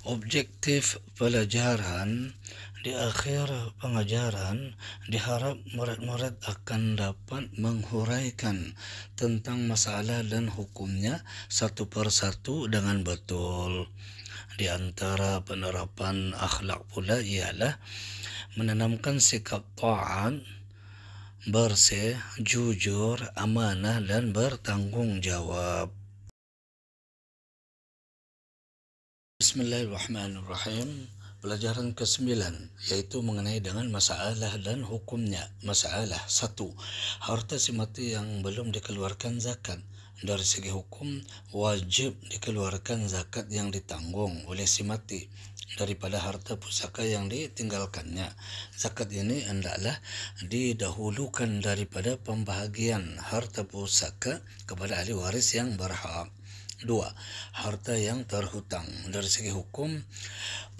Objektif pelajaran di akhir pengajaran diharap murid-murid akan dapat menghuraikan tentang masalah dan hukumnya satu persatu dengan betul. Di antara penerapan akhlak pula ialah menanamkan sikap taat, bersih, jujur, amanah dan bertanggungjawab. Bismillahirrahmanirrahim. Pelajaran ke-9 iaitu mengenai dengan masalah dan hukumnya. Masalah 1. Harta si mati yang belum dikeluarkan zakat. Dari segi hukum, wajib dikeluarkan zakat yang ditanggung oleh si mati daripada harta pusaka yang ditinggalkannya. Zakat ini hendaklah didahulukan daripada pembahagian harta pusaka kepada ahli waris yang berhak. 2. Harta yang terhutang. Dari segi hukum,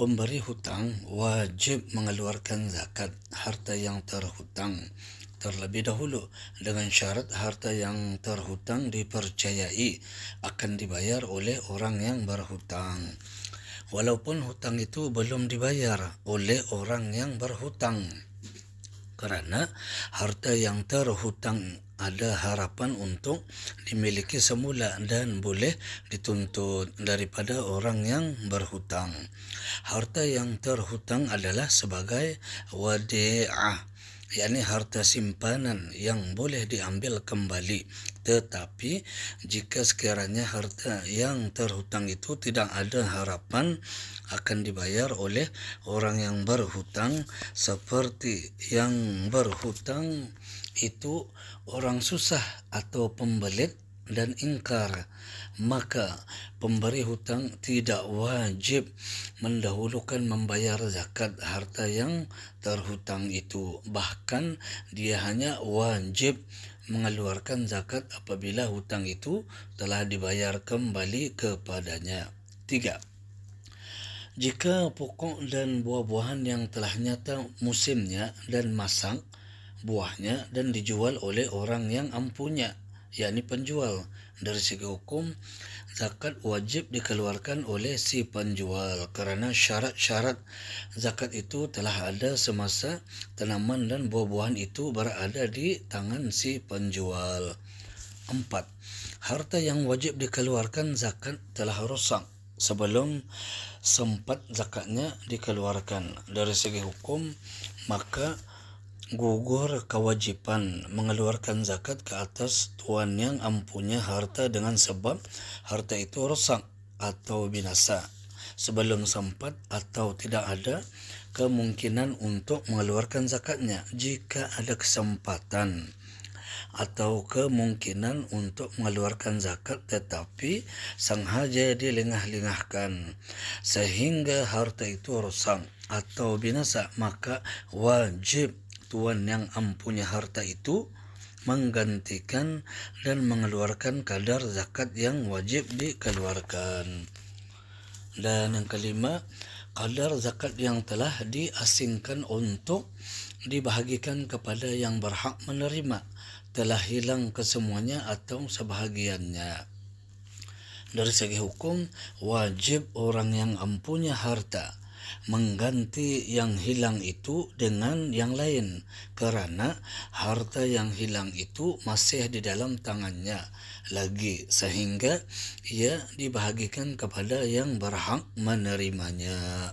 pemberi hutang wajib mengeluarkan zakat harta yang terhutang terlebih dahulu dengan syarat harta yang terhutang dipercayai akan dibayar oleh orang yang berhutang. Walaupun hutang itu belum dibayar oleh orang yang berhutang, kerana harta yang terhutang ada harapan untuk dimiliki semula dan boleh dituntut daripada orang yang berhutang. Harta yang terhutang adalah sebagai wadi'ah, yakni harta simpanan yang boleh diambil kembali. Tetapi jika sekiranya harta yang terhutang itu tidak ada harapan akan dibayar oleh orang yang berhutang, seperti yang berhutang itu orang susah atau pembelit dan ingkar, maka pemberi hutang tidak wajib mendahulukan membayar zakat harta yang terhutang itu. Bahkan dia hanya wajib mengeluarkan zakat apabila hutang itu telah dibayar kembali kepadanya. 3. Jika pokok dan buah-buahan yang telah nyata musimnya dan masak buahnya dan dijual oleh orang yang ampunya, yakni penjual, dari segi hukum zakat wajib dikeluarkan oleh si penjual kerana syarat-syarat zakat itu telah ada semasa tanaman dan buah-buahan itu berada di tangan si penjual. 4. Harta yang wajib dikeluarkan zakat telah rosak sebelum sempat zakatnya dikeluarkan. Dari segi hukum, maka gugur kewajipan mengeluarkan zakat ke atas tuan yang ampunya harta dengan sebab harta itu rosak atau binasa sebelum sempat atau tidak ada kemungkinan untuk mengeluarkan zakatnya. Jika ada kesempatan atau kemungkinan untuk mengeluarkan zakat tetapi sengaja dilengah-lengahkan sehingga harta itu rosak atau binasa, maka wajib tuan yang ampunya harta itu menggantikan dan mengeluarkan kadar zakat yang wajib dikeluarkan. Dan yang kelima, kadar zakat yang telah diasingkan untuk dibahagikan kepada yang berhak menerima telah hilang kesemuanya atau sebahagiannya. Dari segi hukum, wajib orang yang ampunya harta mengganti yang hilang itu dengan yang lain kerana harta yang hilang itu masih di dalam tangannya lagi sehingga ia dibahagikan kepada yang berhak menerimanya.